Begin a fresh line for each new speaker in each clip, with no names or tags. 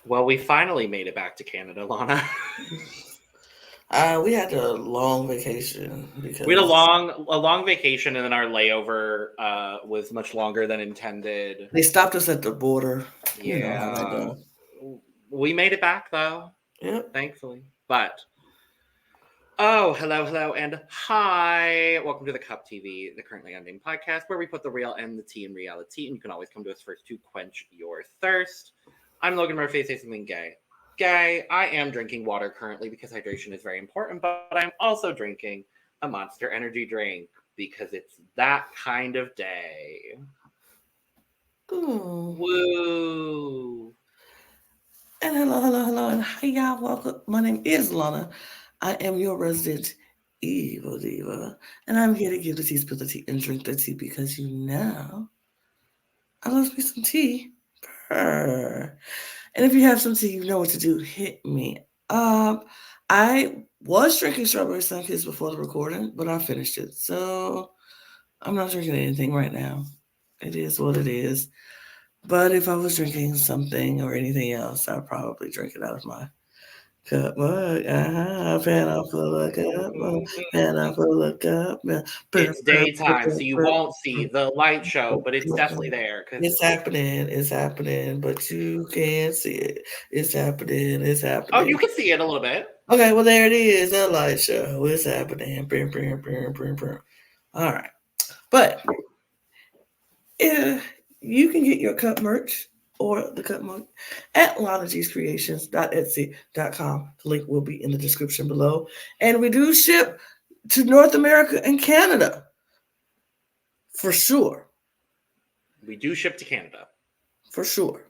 Well, we finally made it back to Canada, Lana.
We had a long vacation because
We had a long vacation, and then our layover was much longer than intended.
they stopped us at the border.
Yeah,
You know how that goes.
We made it back though,
Yep.
thankfully. But hello, and hi! Welcome to the Cup TV, the Currently Unnamed Podcast, where we put the real and the tea in reality, and you can always come to us first to quench your thirst. I'm Logan Murphy. Say something gay. Gay. I am drinking water currently because hydration is very important, but I'm also drinking a Monster Energy drink because it's that kind of day.
Ooh.
Woo!
And hello, and hi y'all. Welcome. My name is Lana. I am your resident evil diva, and I'm here to give the tea, spill the tea, and drink the tea because you know I love me some tea. Purr. And if you have some tea, you know what to do. Hit me up. I was drinking strawberry sunkist before the recording, but I finished it, so I'm not drinking anything right now. It is what it is. But if I was drinking something or anything else, I'd probably drink it out of my cup. Mug. Pan full of cup. Pan full of cup.
It's daytime, so you won't see the light show, but it's definitely there.
It's happening, but you can't see it. It's happening.
Oh, you can see it a little bit.
Okay, well, there it is. The light show. It's happening. All right. But you can get your cup merch or the cup mug at LanaG'sCreations.etsy.com. The link will be in the description below. And we do ship to North America and Canada. For sure.
We do ship to Canada.
For sure.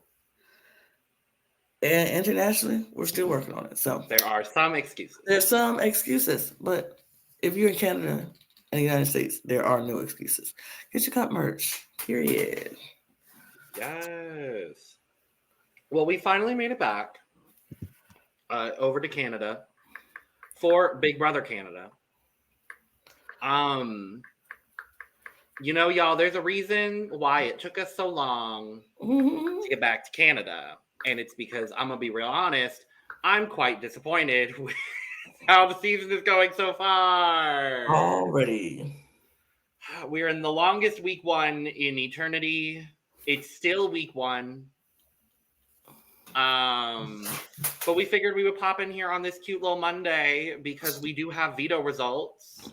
And internationally, we're still working on it. So
there are some excuses.
There's some excuses, but if you're in Canada and the United States, there are no excuses. Get your cup merch. Period.
Yes. Well, we finally made it back over to Canada for Big Brother Canada. You know, y'all, there's a reason why it took us so long to get back to Canada. And it's because, I'm going to be real honest, I'm quite disappointed with how the season is going so far.
Already.
We're in the longest week one in eternity. It's still week one. But we figured we would pop in here on this cute little Monday because we do have veto results.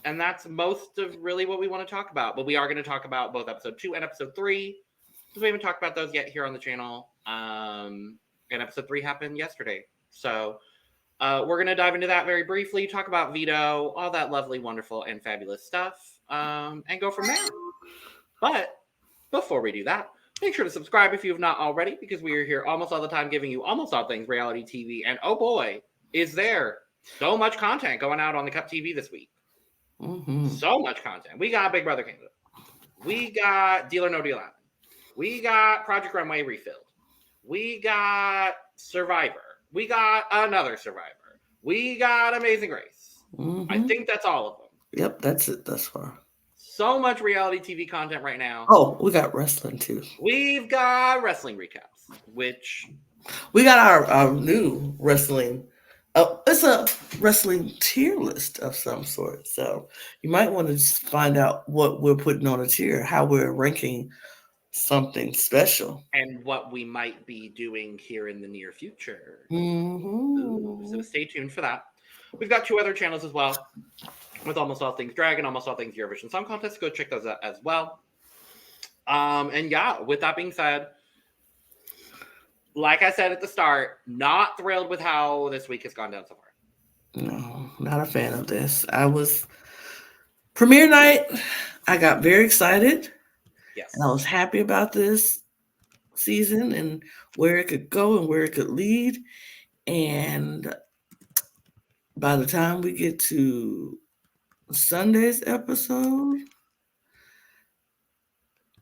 And that's most of really what we want to talk about. But we are going to talk about both episode 2 and episode 3. Because we haven't talked about those yet here on the channel. And episode 3 happened yesterday. So we're going to dive into that very briefly, talk about Veto, all that lovely, wonderful, and fabulous stuff, and go from there. But before we do that, make sure to subscribe if you have not already, because we are here almost all the time giving you almost all things reality TV. And oh boy, is there so much content going out on the Cup TV this week. So much content. We got Big Brother Canada. We got Deal or No Deal Island. We got Project Runway refilled. We got Survivor. We got another Survivor. We got Amazing Race. I think that's all of them.
Yep, that's it thus far.
So much reality TV content right now.
Oh, we got wrestling too.
We've got wrestling recaps, which...
We got our new wrestling. It's a wrestling tier list of some sort. So you might want to just find out what we're putting on a tier, how we're ranking something special,
and what we might be doing here in the near future. Ooh, so stay tuned for that. We've got 2 other channels as well, with Almost All Things Drag and Almost All Things Eurovision Song Contest. Go check those out as well. And yeah, with that being said, like I said at the start, not thrilled with how this week has gone down so far.
No, not a fan of this. I was premiere night. I got very excited.
Yes.
And I was happy about this season and where it could go and where it could lead. And by the time we get to Sunday's episode,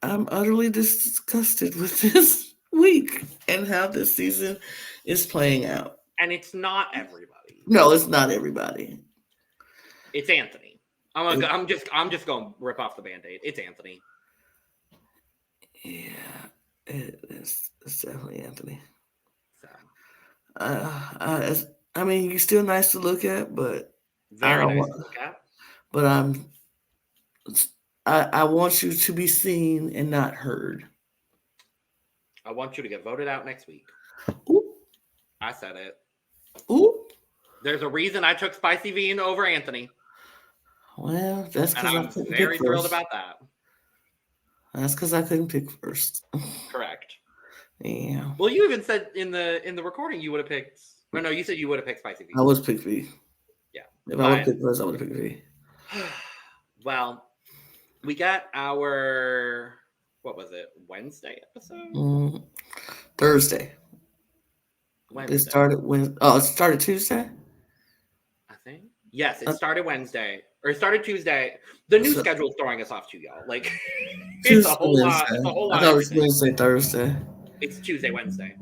I'm utterly disgusted with this week and how this season is playing out.
And it's not everybody.
No, it's not everybody.
It's Anthony. I'm just going to rip off the Band-Aid. It's Anthony.
Yeah, it's definitely Anthony.
So
I mean, you're still nice to look at, but I
Very
don't
nice
want.
to look at.
But I want you to be seen and not heard.
I want you to get voted out next week.
Ooh,
I said it.
ooh.
There's a reason I took Spicy Bean over Anthony,
Well, that's
and
because I
I'm
couldn't pick
very thrilled
first.
about that.
That's because I couldn't pick first.
Correct.
Yeah.
Well, you even said in the recording you would have picked. Or no, you said you would have picked Spicy Bean.
I was pick V.
Yeah.
If I would have picked first, I would have picked V.
Well, we got our, what was it, Wednesday episode?
Thursday.
Wednesday.
It started Tuesday?
I think. Yes, it started Wednesday. Or it started Tuesday. The new schedule's throwing us off too, y'all. Like, it's a whole lot. It's a whole lot.
I thought it was Wednesday, Thursday.
It's Tuesday, Wednesday.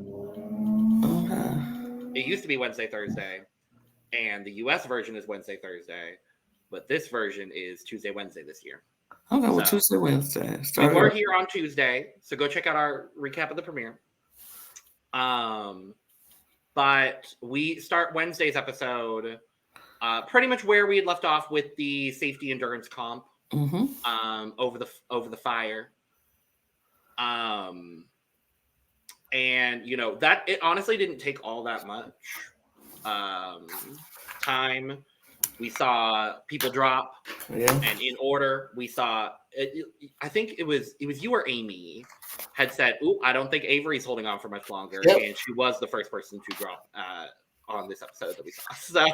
Okay.
It used to be Wednesday, Thursday. And the US version is Wednesday, Thursday. But this version is Tuesday, Wednesday this year.
Okay, well, Tuesday, Wednesday.
We were here on Tuesday, so go check out our recap of the premiere. But we start Wednesday's episode pretty much where we had left off with the safety endurance comp over the fire. And you know that it honestly didn't take all that much time. We saw people drop, and in order, we saw. I think it was you or Amy had said, "Ooh, I don't think Avery's holding on for much longer," and she was the first person to drop on this episode that we saw. So,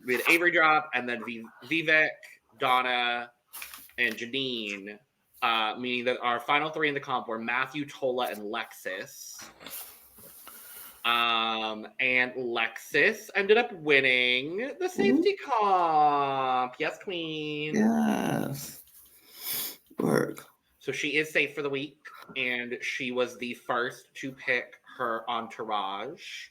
we had Avery drop, and then Vivek, Donna, and Janine. Meaning that our final three in the comp were Matthew, Tola, and Lexus. And Lexus ended up winning the safety comp. Yes, queen.
Yes. Work.
So she is safe for the week, and she was the first to pick her entourage.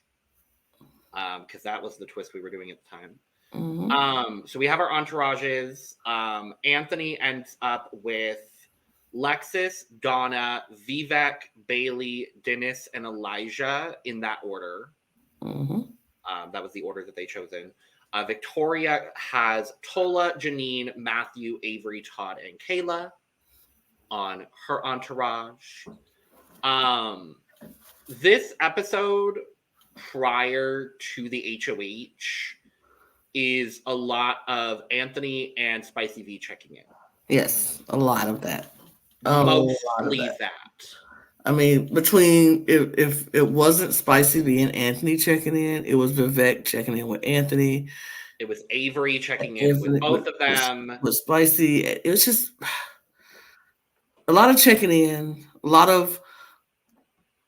Because that was the twist we were doing at the time. So we have our entourages. Anthony ends up with Lexus, Donna, Vivek, Bailey, Dennis, and Elijah in that order. That was the order that they chosen. Victoria has Tola, Janine, Matthew, Avery, Todd, and Kayla on her entourage. This episode prior to the HOH is a lot of Anthony and Spicy V checking in.
Yes, a lot of that.
Mostly that.
I mean, between if it wasn't Spicy V and Anthony checking in, it was Vivek checking in with Anthony.
It was Avery checking in with both of them.
With Spicy, it was just a lot of checking in, a lot of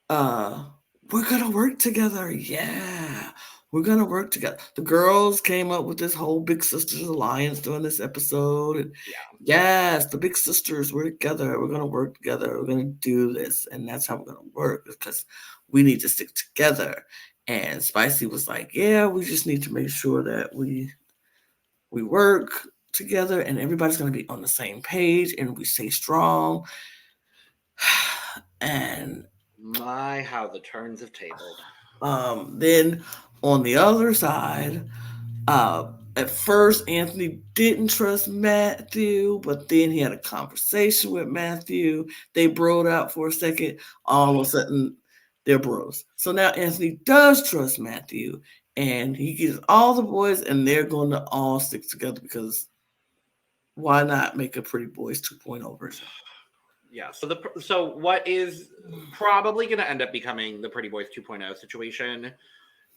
we're gonna work together. Yeah, we're gonna work together. The girls came up with this whole Big Sisters Alliance during this episode. And yes, the Big Sisters, we're together. We're gonna work together. We're gonna do this, and that's how we're gonna work because we need to stick together. And Spicy was like, "Yeah, we just need to make sure that we work together, and everybody's gonna be on the same page, and we stay strong." And
my, how the turns have tabled.
Then on the other side, at first Anthony didn't trust Matthew, but then he had a conversation with Matthew. They broed out for a second. All of a sudden, they're bros. So now Anthony does trust Matthew, and he gets all the boys, and they're going to all stick together because why not make a Pretty Boys 2.0 version?
Yeah. So what is probably going to end up becoming the Pretty Boys 2.0 situation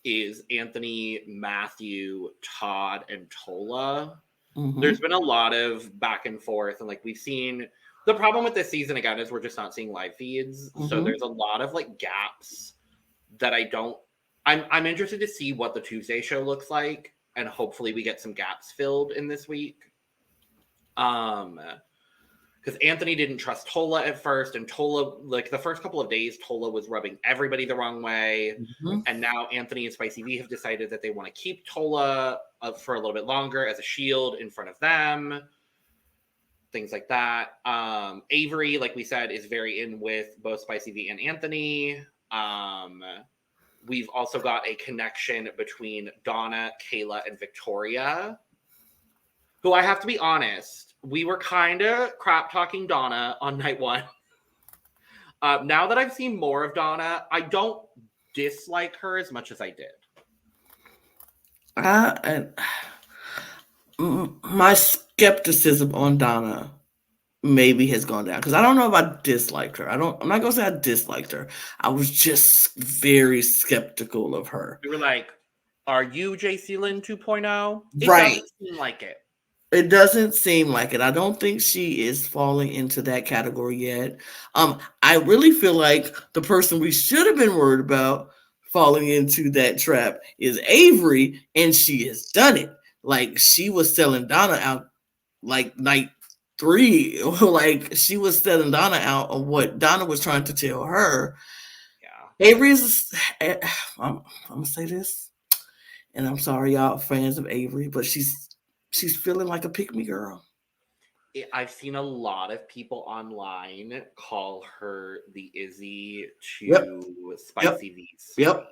is Anthony, Matthew, Todd, and Tola. There's been a lot of back and forth, and like we've seen the problem with this season again is we're just not seeing live feeds. So there's a lot of like gaps that I'm interested to see what the Tuesday show looks like, and hopefully we get some gaps filled in this week. Because Anthony didn't trust Tola at first, and Tola, like the first couple of days, Tola was rubbing everybody the wrong way. And now Anthony and Spicy V have decided that they want to keep Tola up for a little bit longer as a shield in front of them. Things like that. Avery, like we said, is very in with both Spicy V and Anthony. We've also got a connection between Donna, Kayla, and Victoria, who I have to be honest, we were kind of crap talking Donna on night one. Now that I've seen more of Donna, I don't dislike her as much as I did.
My skepticism on Donna maybe has gone down because I don't know if I disliked her. I'm not gonna say I disliked her. I was just very skeptical of her.
We were like, "Are you JC Lynn 2.0?" It
Right.
doesn't seem like it.
It doesn't seem like it. I don't think she is falling into that category yet. I really feel like the person we should have been worried about falling into that trap is Avery, and she has done it. Like she was selling Donna out like night 3, like she was selling Donna out of what Donna was trying to tell her.
Yeah.
Avery is. I'm gonna say this, and I'm sorry, y'all fans of Avery, but she's feeling like a pick-me girl.
I've seen a lot of people online call her the Izzy to
Yep.
Spicy V's.
Yep,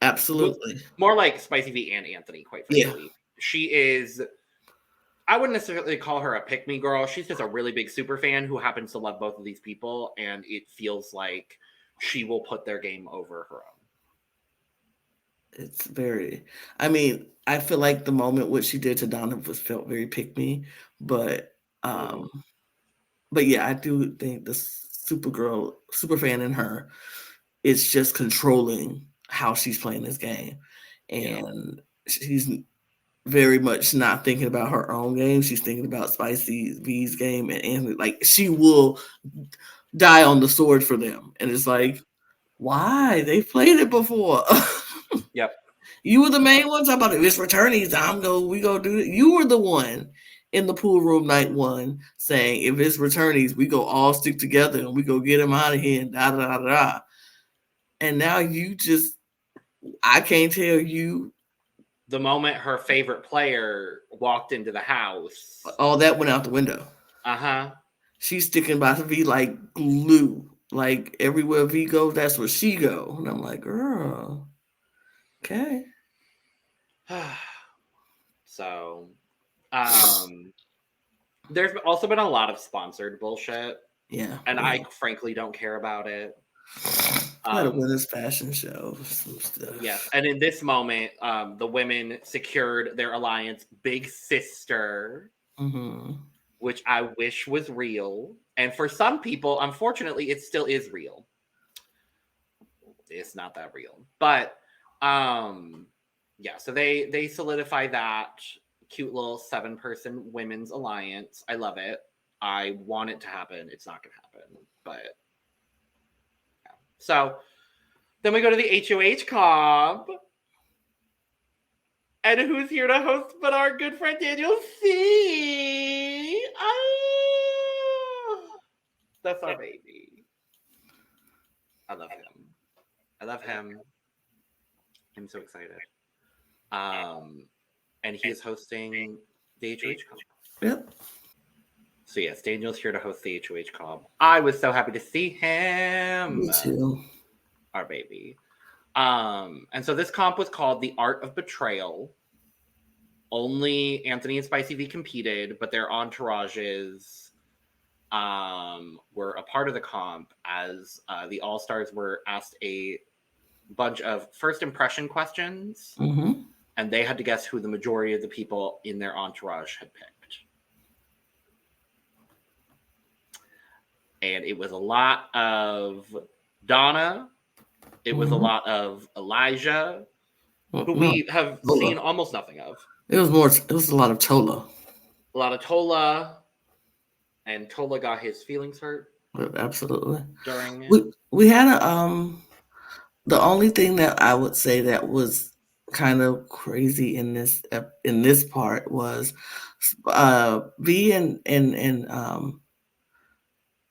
absolutely.
More like Spicy V and Anthony, quite frankly. Yeah. She is, I wouldn't necessarily call her a pick-me girl. She's just a really big super fan who happens to love both of these people, and it feels like she will put their game over her own.
It's very, I mean, I feel like the moment what she did to Donna felt very pick-me, but yeah, I do think the super fan in her is just controlling how she's playing this game, and she's very much not thinking about her own game. She's thinking about Spicy V's game, and Anthony. Like she will die on the sword for them, and it's like, why? They played it before.
Yep.
You were the main one talking about if it's returnees, we go do it. You were the one in the pool room night 1 saying if it's returnees, we go all stick together and we go get them out of here and da da da da. And now you just, I can't tell you.
The moment her favorite player walked into the house,
all that went out the window. She's sticking by V like glue. Like everywhere V goes, that's where she go. And I'm like, girl, okay.
So, there's also been a lot of sponsored bullshit.
Yeah.
And I frankly don't care about it.
Let win this fashion show. Some stuff.
Yes. And in this moment, the women secured their alliance Big Sister, which I wish was real. And for some people, unfortunately, it still is real. It's not that real. But yeah, so they solidify that cute little 7-person women's alliance. I love it. I want it to happen. It's not going to happen, but yeah. So then we go to the HOH comp. And who's here to host but our good friend Daniel C. Oh, that's our baby. I love him. I'm so excited. And he is hosting the HOH comp.
Yep.
So yes, Daniel's here to host the HOH comp. I was so happy to see him.
Me too.
Our baby. And so this comp was called The Art of Betrayal. Only Anthony and Spicy V competed, but their entourages were a part of the comp as the All-Stars were asked a bunch of first impression questions, and they had to guess who the majority of the people in their entourage had picked. And it was a lot of Donna. It was a lot of Elijah, who we have seen almost nothing of.
It was a lot of Tola.
A lot of Tola. And Tola got his feelings hurt.
Absolutely.
During it.
We had the only thing that I would say that was kind of crazy in this part was V and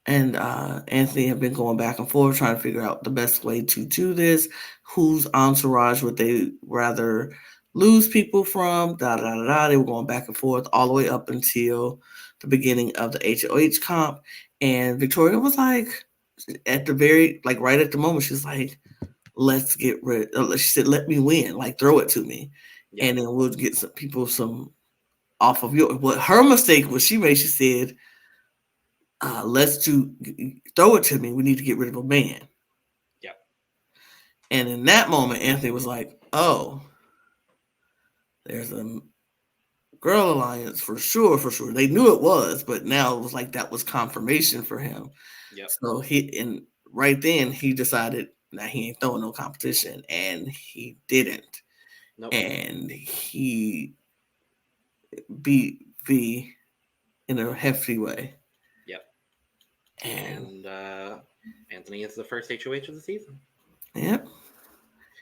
Anthony have been going back and forth trying to figure out the best way to do this. Whose entourage would they rather lose people from? They were going back and forth all the way up until the beginning of the HOH comp. And Victoria was like, right at the moment, she's like, let's get rid. She said, let me win, like throw it to me,
Yeah.
and then we'll get some people some off of your. What her mistake was, she made. She said, let's throw it to me. We need to get rid of a man.
Yep.
And in that moment, Anthony was like, oh, there's a girl alliance for sure. They knew it was, but now it was like that was confirmation for him.
Yep.
So right then he decided that he ain't throwing no competition, and he didn't.
Nope.
And he beat V in a hefty way.
Yep.
And
Anthony is the first HOH of the season.
Yep.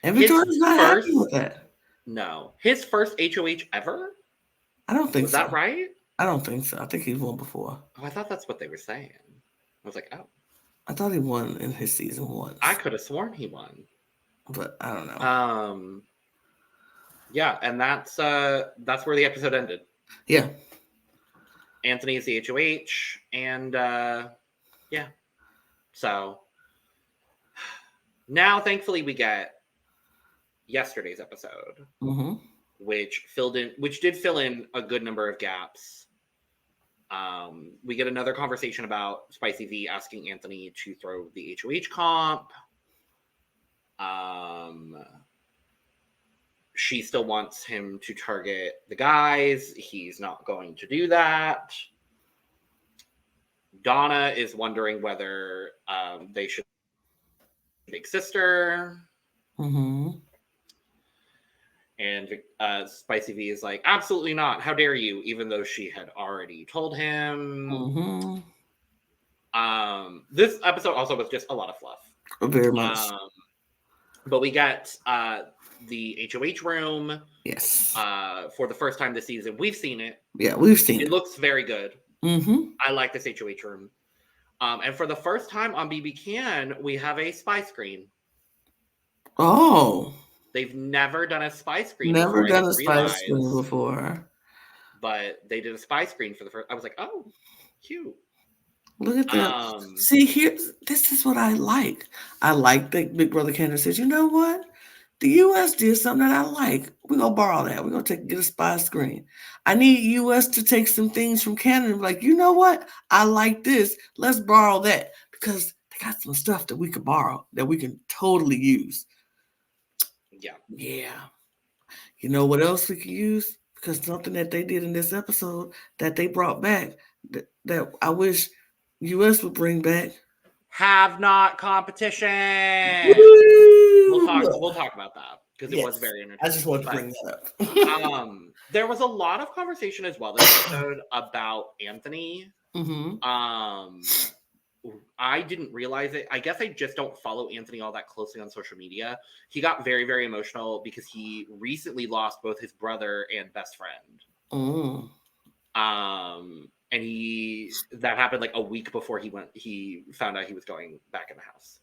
And Victoria's not happy with that.
No. His first HOH ever?
I don't think so.
Was that right?
I don't think so. I think he's won before.
Oh, I thought that's what they were saying. I was like, oh.
I thought he won in his season once.
I could have sworn he won.
But I don't know.
Yeah, and that's where the episode ended.
Yeah.
Anthony is the HOH, and yeah. So now, thankfully, we get yesterday's episode, which did fill in a good number of gaps. We get another conversation about Spicy V asking Anthony to throw the HOH comp. She still wants him to target the guys. He's not going to do that. Donna is wondering whether they should big sister. And Spicy V is like, absolutely not. How dare you? Even though she had already told him. This episode also was just a lot of fluff.
Very much.
But we get the HOH room.
Yes.
For the first time this season. We've seen it.
Yeah, we've seen it.
It looks very good. I like this HOH room. And for the first time on BBCAN, we have a spy screen.
Oh.
They've never done a spy screen.
Never done a spy screen before.
But they did a spy screen for the first. I was like, oh, cute.
Look at that. See, this is what I like. I like that Big Brother Canada says, you know what? The U.S. did something that I like. We're going to borrow that. We're going to get a spy screen. I need U.S. to take some things from Canada and be like, you know what? I like this. Let's borrow that. Because they got some stuff that we could borrow that we can totally use. Yeah. You know what else we could use? Because something that they did in this episode that they brought back that I wish U.S. would bring back.
Have not competition.
Woo!
We'll talk about that because it was very entertaining.
I just wanted to bring that
up. There was a lot of conversation as well this episode about Anthony. I didn't realize it. I guess I just don't follow Anthony all that closely on social media. He got very, very emotional because he recently lost both his brother and best friend. And that happened like a week before he found out he was going back in the house.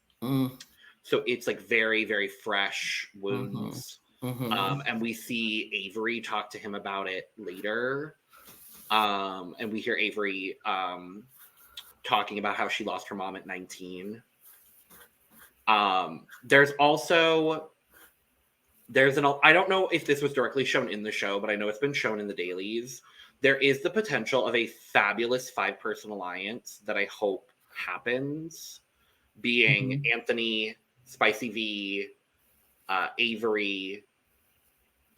So it's like very, very fresh wounds. And we see Avery talk to him about it later. And we hear Avery talking about how she lost her mom at 19. There's I don't know if this was directly shown in the show, but I know it's been shown in the dailies. There is the potential of a fabulous 5-person alliance that I hope happens, being Anthony, Spicy V, Avery,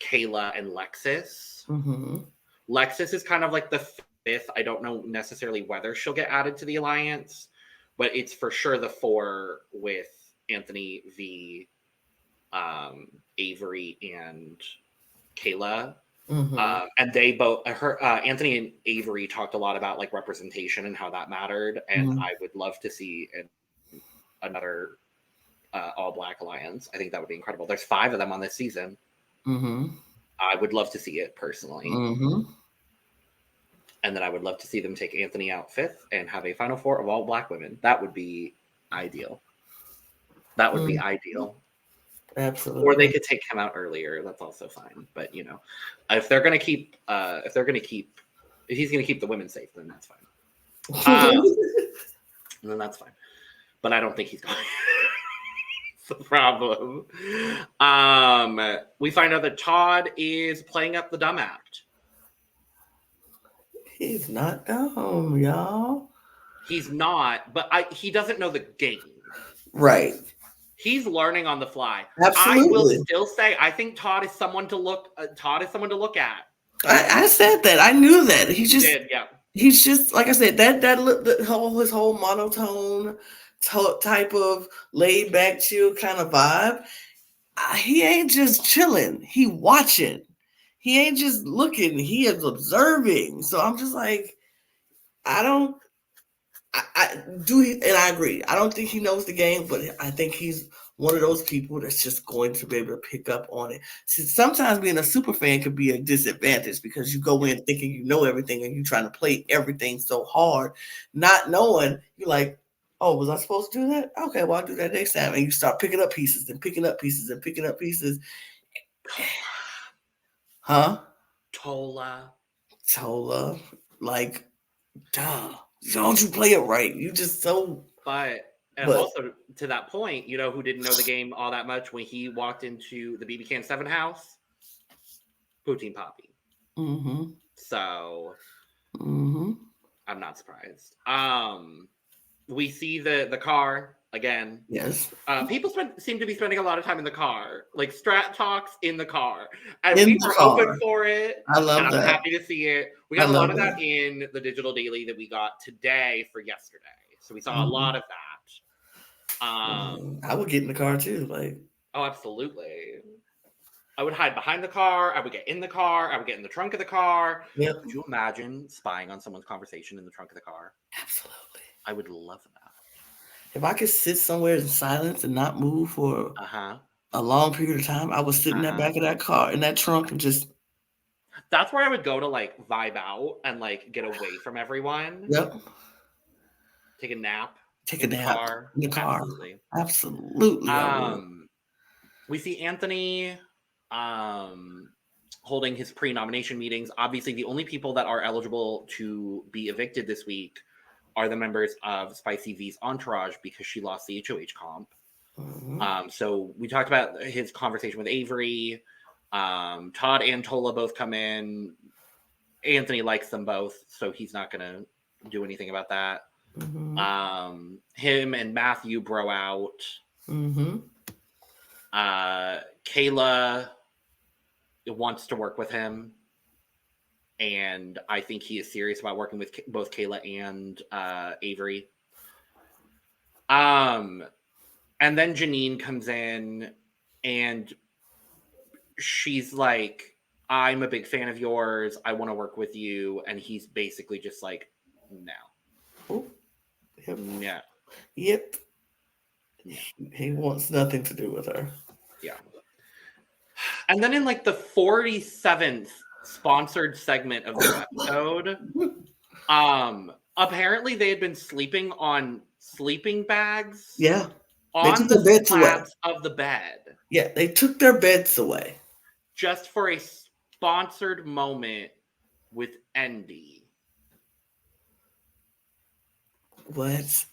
Kayla, and Lexus. Lexus is kind of like the 5th. I don't know necessarily whether she'll get added to the alliance, but it's for sure the 4 with Anthony, V, Avery, and Kayla. And they both, Anthony and Avery talked a lot about like representation and how that mattered. And I would love to see another all Black alliance. I think that would be incredible. There's 5 of them on this season. I would love to see it personally. And then I would love to see them take Anthony out 5th and have a final 4 of all Black women. That would be ideal. Absolutely. Or they could take him out earlier. That's also fine. But if they're gonna keep, if he's gonna keep the women safe, then that's fine. Then that's fine. But I don't think he's going. the problem. We find out that Todd is playing up the dumb act.
He's not dumb, y'all.
He's not, but he doesn't know the game.
Right.
He's learning on the fly.
Absolutely.
I will still say I think Todd is someone to look. Todd is someone to look at.
I said that. I knew that. He just
did, yeah.
He's just like I said. His whole monotone type of laid back, chill kind of vibe. He ain't just chilling. He watching. He ain't just looking. He is observing. So I'm just like, I don't. I do, and I agree. I don't think he knows the game, but I think he's one of those people that's just going to be able to pick up on it. See, sometimes being a super fan could be a disadvantage because you go in thinking you know everything and you're trying to play everything so hard, not knowing. You're like, oh, was I supposed to do that? Okay, well, I'll do that next time. And you start picking up pieces and picking up pieces and picking up pieces. Huh?
Tola.
Like, duh. Don't you play it right? You just so.
But also to that point, you know who didn't know the game all that much when he walked into the BBCAN 7 house? Poutine Poppy.
Mm-hmm.
So
I'm
not surprised. We see the car again.
Yes.
People seem to be spending a lot of time in the car, like strat talks in the car, and
in
we were open for it.
I love
and
that.
I'm happy to see it. We got a lot of that in the digital daily that we got today for yesterday, so we saw a lot of that.
I would get in the car too, like.
Oh, absolutely. I would hide behind the car. I would get in the car. I would get in the trunk of the car.
Yep.
Could you imagine spying on someone's conversation in the trunk of the car?
Absolutely.
I would love that.
If I could sit somewhere in silence and not move for a long period of time, I would sit in that back of that car, in that trunk, and just.
That's where I would go to like vibe out and like get away from everyone.
Yep.
Take a nap.
In the car. Absolutely.
We see Anthony holding his pre-nomination meetings. Obviously, the only people that are eligible to be evicted this week are the members of Spicy V's entourage because she lost the HOH comp. So we talked about his conversation with Avery. Todd and Tola both come in. Anthony likes them both, so he's not going to do anything about that. Him and Matthew bro out. Kayla wants to work with him, and I think he is serious about working with both Kayla and Avery. And then Janine comes in, and she's like, I'm a big fan of yours. I want to work with you. And he's basically just like, no.
Oh, yep.
No.
Yep. He wants nothing to do with her.
Yeah. And then in like the 47th sponsored segment of the episode, apparently they had been sleeping on sleeping bags.
Yeah.
On the slabs of the bed.
Yeah, they took their beds away.
Just for a sponsored moment with Envy.
What?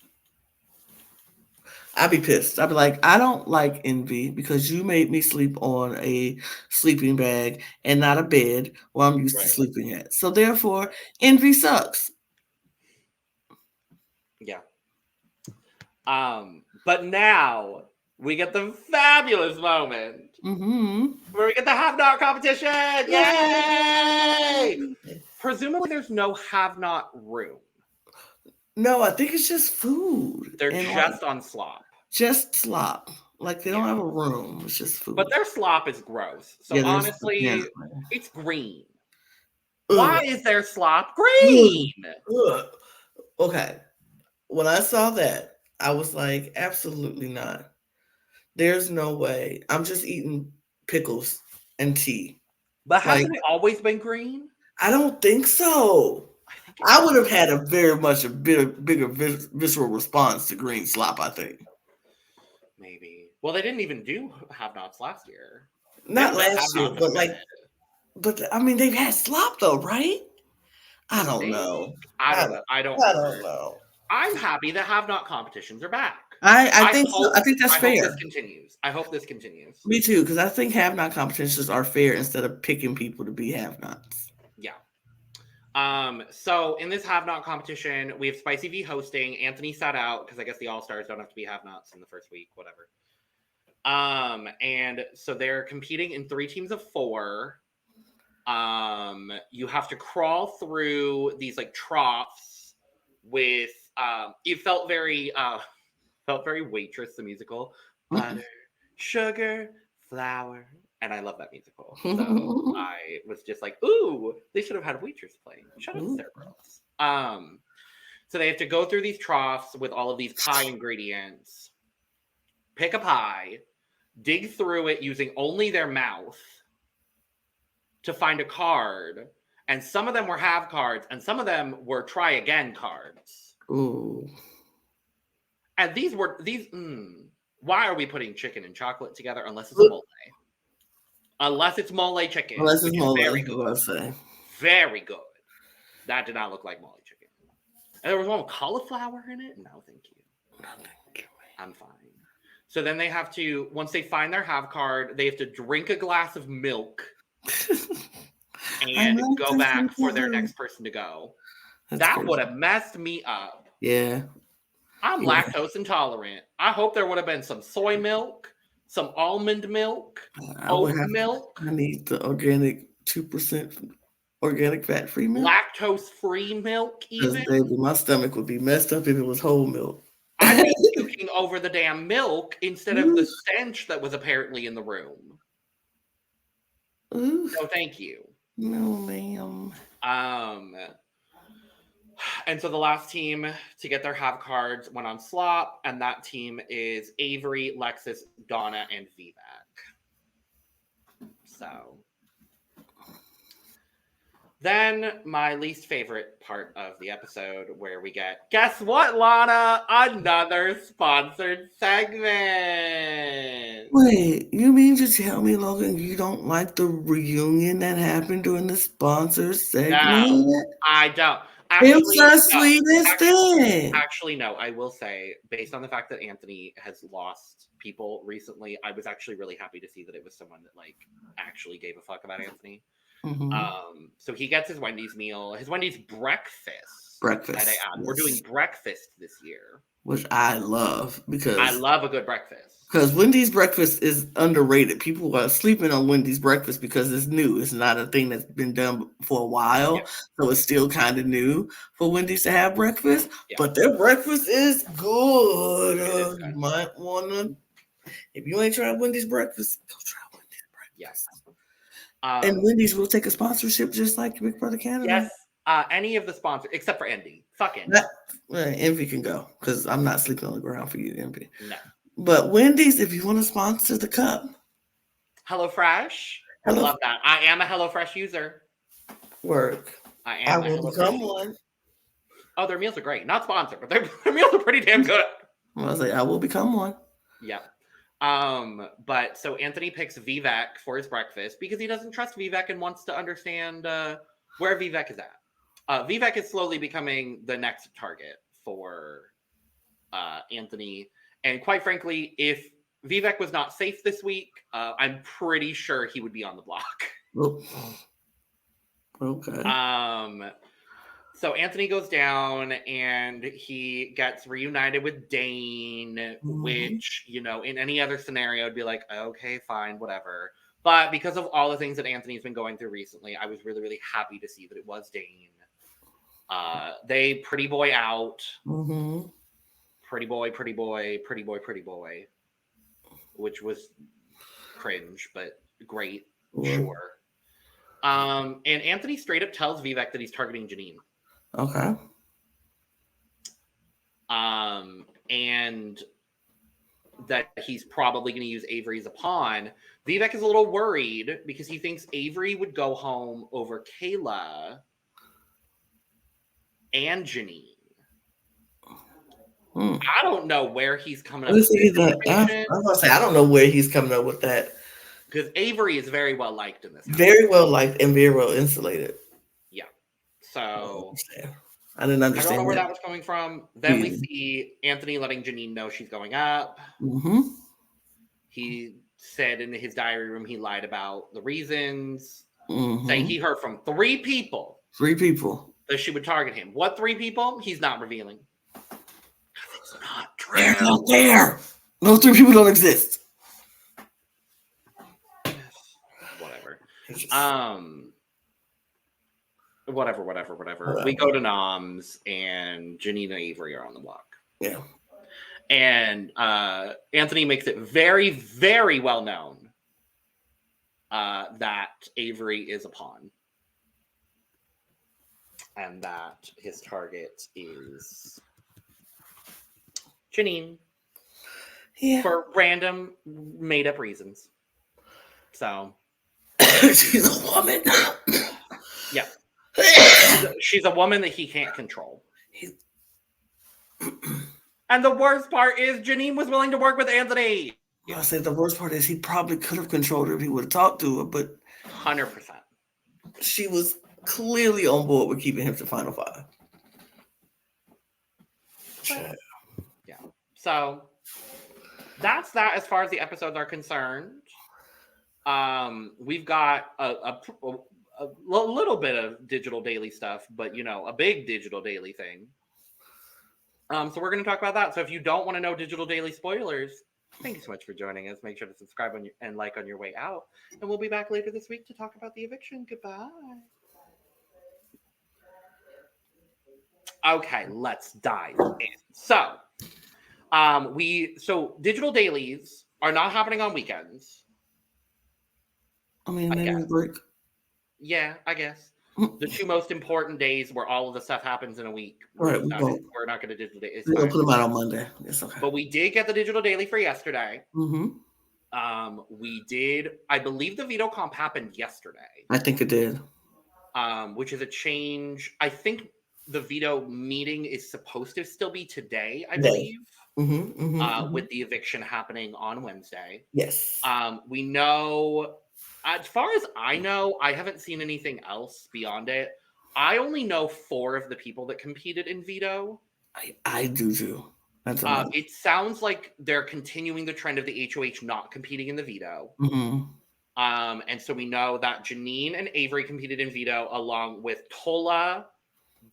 I'd be pissed. I'd be like, I don't like Envy because you made me sleep on a sleeping bag and not a bed where I'm used to sleeping at. So therefore, Envy sucks.
Yeah. But now we get the fabulous moment where we get the have-not competition. Yay! Presumably there's no have-not room.
No, I think it's just food.
They're just on slop.
Just slop. Like they don't have a room. It's just food.
But their slop is gross. So honestly, it's green. Why is their slop green?
Okay. When I saw that, I was like, absolutely not. There's no way. I'm just eating pickles and tea.
But hasn't it always been green?
I don't think so. I would have had a bigger visceral response to green slop, I think.
Maybe. Well, they didn't even do have-nots last year.
Not last year, but I mean, they've had slop though, right? I don't know.
I don't know.
know.
I'm happy that have-not competitions are back.
I think so. I think that's
I hope
fair.
this continues. I hope this continues.
Me too, because I think have-not competitions are fair instead of picking people to be have-nots.
Yeah. So in this have-not competition, we have Spicy V hosting. Anthony sat out because I guess the All-Stars don't have to be have-nots in the first week, whatever. And so they're competing in 3 teams of 4. You have to crawl through these like troughs with it felt very Waitress the musical. Butter, sugar, flour. And I love that musical. So I was just like, ooh, they should have had Waitress playing. Shut up, Sarah Girls. So they have to go through these troughs with all of these pie ingredients, pick a pie, dig through it using only their mouth to find a card. And some of them were have cards, and some of them were try again cards.
Ooh.
And why are we putting chicken and chocolate together unless it's mole? Unless it's mole chicken.
Unless it's mole,
very good.
I say.
Very good. That did not look like mole chicken. And there was one with cauliflower in it? No, thank you.
No, thank you.
I'm fine. So then they have to, once they find their have card, they have to drink a glass of milk and go back for their next person to go. That would have messed me up.
Yeah.
I'm lactose intolerant. I hope there would have been some soy milk, some almond milk, oat milk.
I need the organic 2% organic fat-free milk.
Lactose-free milk, even.
Baby, my stomach would be messed up if it was whole milk.
I'd be puking over the damn milk instead of the stench that was apparently in the room.
Ooh.
No, thank you.
No, ma'am.
And so the last team to get their have cards went on slop, and that team is Avery, Lexus, Donna, and Vivek. So then my least favorite part of the episode, where we get, guess what, Lana? Another sponsored segment.
Wait, you mean to tell me, Logan, you don't like the reunion that happened during the sponsored segment?
No, I don't. Actually,
it was the sweetest thing.
Actually, no. I will say, based on the fact that Anthony has lost people recently, I was actually really happy to see that it was someone that like actually gave a fuck about Anthony.
Mm-hmm.
So he gets his Wendy's meal, his Wendy's breakfast.
Yes.
We're doing breakfast this year,
which I love because
I love a good breakfast.
Because Wendy's breakfast is underrated. People are sleeping on Wendy's breakfast because it's new. It's not a thing that's been done for a while. Yeah. So it's still kind of new for Wendy's to have breakfast. Yeah. But their breakfast is good. You might want to, if you ain't tried Wendy's breakfast, go try Wendy's breakfast.
Yes.
And Wendy's will take a sponsorship just like Big Brother Canada.
Yes. Any of the sponsors, except for Envy. Fuck Envy.
Envy can go because I'm not sleeping on the ground for you, Envy.
No.
But Wendy's, if you want to sponsor the cup.
HelloFresh. I love that. I am a HelloFresh user.
Work.
I
will become one.
Oh, their meals are great. Not sponsored, but their meals are pretty damn good.
I was like, I will become one.
Yeah. But so Anthony picks Vivek for his breakfast because he doesn't trust Vivek and wants to understand where Vivek is at. Vivek is slowly becoming the next target for Anthony. And quite frankly, if Vivek was not safe this week, I'm pretty sure he would be on the block.
Oh. Okay.
So Anthony goes down and he gets reunited with Dane, which, you know, in any other scenario, I'd be like, okay, fine, whatever. But because of all the things that Anthony's been going through recently, I was really, really happy to see that it was Dane. They pretty boy out.
Mm-hmm.
Pretty boy, which was cringe, but great, sure. And Anthony straight up tells Vivek that he's targeting Janine.
Okay.
And that he's probably going to use Avery as a pawn. Vivek is a little worried because he thinks Avery would go home over Kayla and Janine. I don't know where he's coming up with
that. I was going to say, I don't know where he's coming up with that.
Because Avery is very well liked in this house.
Very well liked and very well insulated.
Yeah. So
I didn't
I don't
understand
know where
that.
that was coming from. Then we
Yeah.
see Anthony letting Janine know she's going up.
Mm-hmm.
He said in his diary room he lied about the reasons, saying
Mm-hmm.
he heard from 3 people
3 people.
that she would target him. What 3 people? He's not revealing. Because it's not
They're
true.
not there. Those 3 people don't exist.
Whatever.
It's just-
Whatever. We go to Noms, and Janine and Avery are on the block.
Yeah.
And Anthony makes it very, very well known that Avery is a pawn. And that his target is Janine.
Yeah.
For random, made-up reasons. So.
She's a woman.
Yeah. She's a woman that he can't control. And the worst part is Janine was willing to work with Anthony.
I said the worst part is he probably could have controlled her if he would have talked to her, but
100%.
she was clearly on board with keeping him to Final 5.
Yeah. So that's that as far as the episodes are concerned. We've got a little bit of digital daily stuff, but a big digital daily thing. So we're going to talk about that. So if you don't want to know digital daily spoilers, thank you so much for joining us. Make sure to subscribe and like on your way out. And we'll be back later this week to talk about the eviction. Goodbye. Okay, let's dive in. So, digital dailies are not happening on weekends.
I mean, they need a break.
Yeah, I guess. The 2 most important days where all of the stuff happens in a week.
Right,
we're not going to digital daily.
We're going to put them out on Monday. It's okay.
But we did get the digital daily for yesterday.
Mm-hmm.
We did. I believe the veto comp happened yesterday.
I think it did.
Which is a change. I think the veto meeting is supposed to still be today, I believe. With the eviction happening on Wednesday.
Yes.
We know, as far as I know, I haven't seen anything else beyond it. I only know 4 of the people that competed in veto.
I do too.
It sounds like they're continuing the trend of the HOH not competing in the veto. And so we know that Janine and Avery competed in veto along with Tola,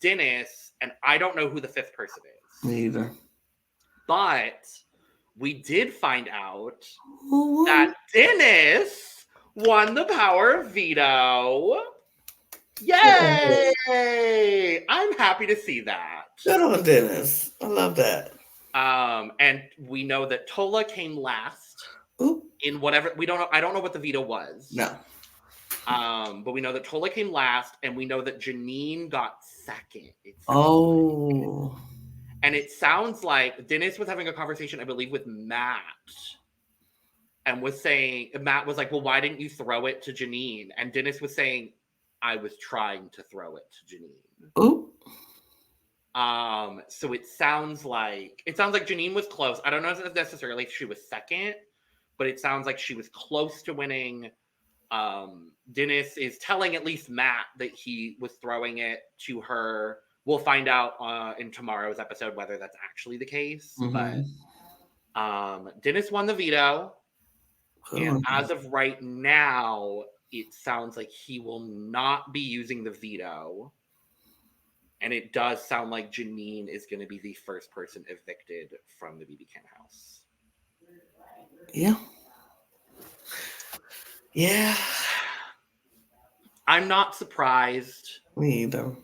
Dennis, and I don't know who the 5th person is.
Me either.
But we did find out that Dennis won the power of veto. Yay! I'm happy to see that.
Good on Dennis. I love that.
And we know that Tola came last.
Ooh.
In whatever, we don't know. I don't know what the veto was.
No.
But we know that Tola came last, and we know that Janine got second. And it sounds like Dennis was having a conversation, I believe, with Matt, and was saying, Matt was like, well, why didn't you throw it to Janine? And Dennis was saying, I was trying to throw it to Janine.
Ooh.
So it sounds like Janine was close. I don't know if necessarily if she was second, but it sounds like she was close to winning. Dennis is telling at least Matt that he was throwing it to her. We'll find out in tomorrow's episode whether that's actually the case. But Dennis won the veto. And as of right now, it sounds like he will not be using the veto. And it does sound like Janine is going to be the first person evicted from the BBCAN house.
Yeah. Yeah.
I'm not surprised.
Me either.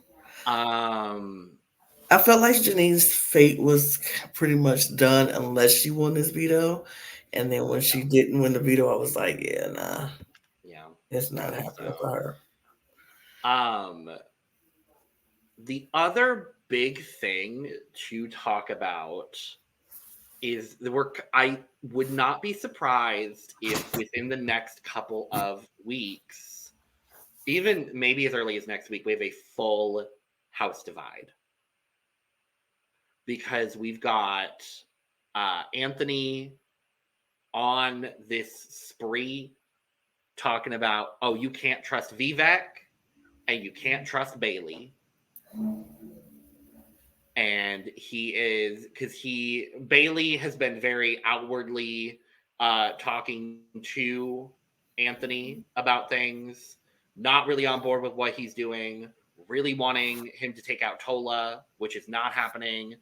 I
felt like Janine's fate was pretty much done unless she won this veto. And then when she didn't win the veto, I was like, yeah, nah.
Yeah.
It's not happening for her.
The other big thing to talk about is the work. I would not be surprised if within the next couple of weeks, even maybe as early as next week, we have a full house divide. Because we've got Anthony on this spree talking about, oh, you can't trust Vivek and you can't trust Bailey. And he is, because Bailey has been very outwardly talking to Anthony about things, not really on board with what he's doing, really wanting him to take out Tola, which is not happening.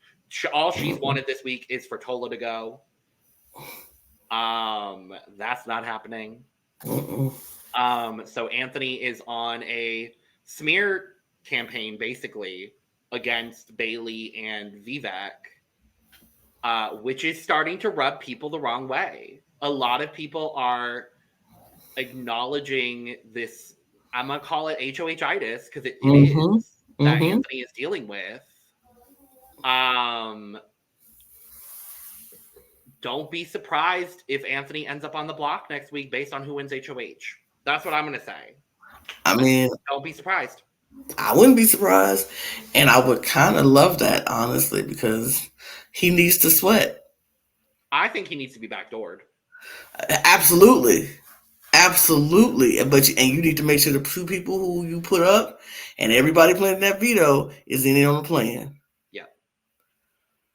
All she's wanted this week is for Tola to go. That's not happening. So Anthony is on a smear campaign, basically, against Bailey and Vivek, which is starting to rub people the wrong way. A lot of people are acknowledging this, I'm going to call it HOH-itis, because it is, that Anthony is dealing with. Don't be surprised if Anthony ends up on the block next week based on who wins HOH. That's what I'm going to say.
I mean,
don't be surprised.
I wouldn't be surprised. And I would kind of love that, honestly, because he needs to sweat.
I think he needs to be backdoored.
Absolutely. But you need to make sure the two people who you put up and everybody playing that veto is in it on the plan.
Yeah.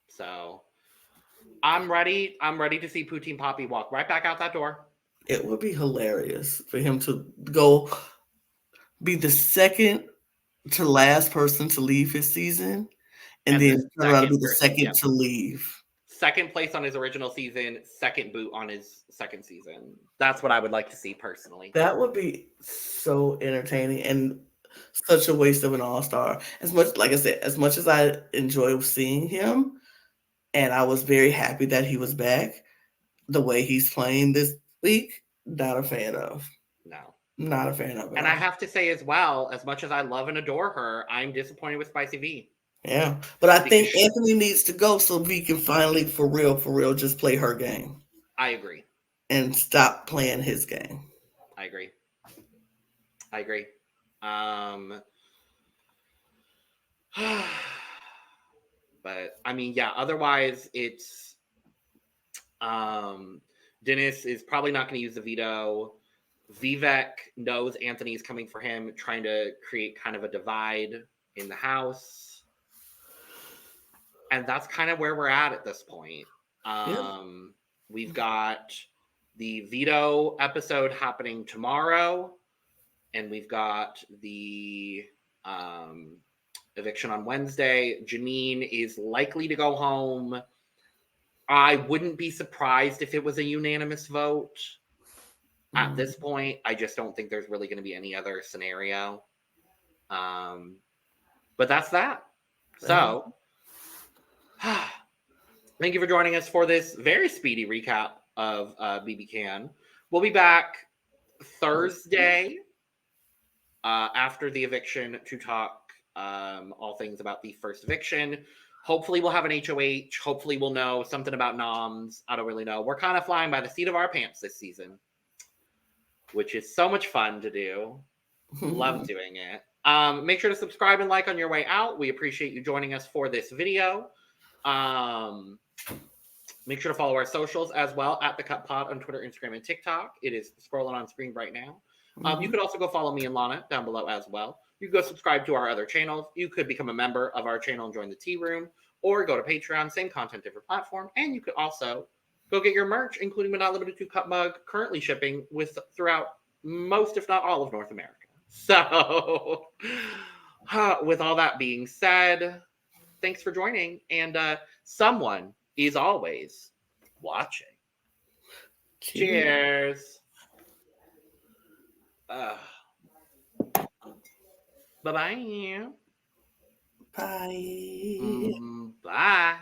So I'm ready. I'm ready to see Poutine Poppy walk right back out that door.
It would be hilarious for him to go be the second to last person to leave his season, and then turn around to be the second to leave.
Second place on his original season, second boot on his second season. That's what I would like to see personally.
That would be so entertaining and such a waste of an all-star. As much, like I said, as much as I enjoy seeing him, and I was very happy that he was back, the way he's playing this week, not a fan of.
No.
Not a fan of it.
And I have to say as well, as much as I love and adore her, I'm disappointed with Spicy V.
Yeah. But I think Anthony needs to go so V can finally, for real, just play her game.
I agree.
And stop playing his game.
I agree. But I mean, yeah, otherwise it's Dennis is probably not going to use the veto. Vivek knows Anthony is coming for him, trying to create kind of a divide in the house. And that's kind of where we're at this point. We've got the veto episode happening tomorrow, and we've got the eviction on Wednesday. Janine is likely to go home. I wouldn't be surprised if it was a unanimous vote. At this point, I just don't think there's really going to be any other scenario. But that's that. So, thank you for joining us for this very speedy recap of BBCAN. We'll be back Thursday after the eviction to talk all things about the first eviction. Hopefully we'll have an HOH. Hopefully we'll know something about noms. I don't really know. We're kind of flying by the seat of our pants this season, which is so much fun to do. Love doing it. Make sure to subscribe and like on your way out. We appreciate you joining us for this video. Make sure to follow our socials as well at The Cut Pod on Twitter, Instagram, and TikTok. It is scrolling on screen right now. You could also go follow me and Lana down below as well. You can go subscribe to our other channels. You could become a member of our channel and join the tea room, or go to Patreon, same content, different platform. And you could also go get your merch, including but not limited to cup mug, currently shipping throughout most, if not all, of North America. So, with all that being said, thanks for joining. And someone is always watching. Cheers. Bye-bye.
Bye.
Bye.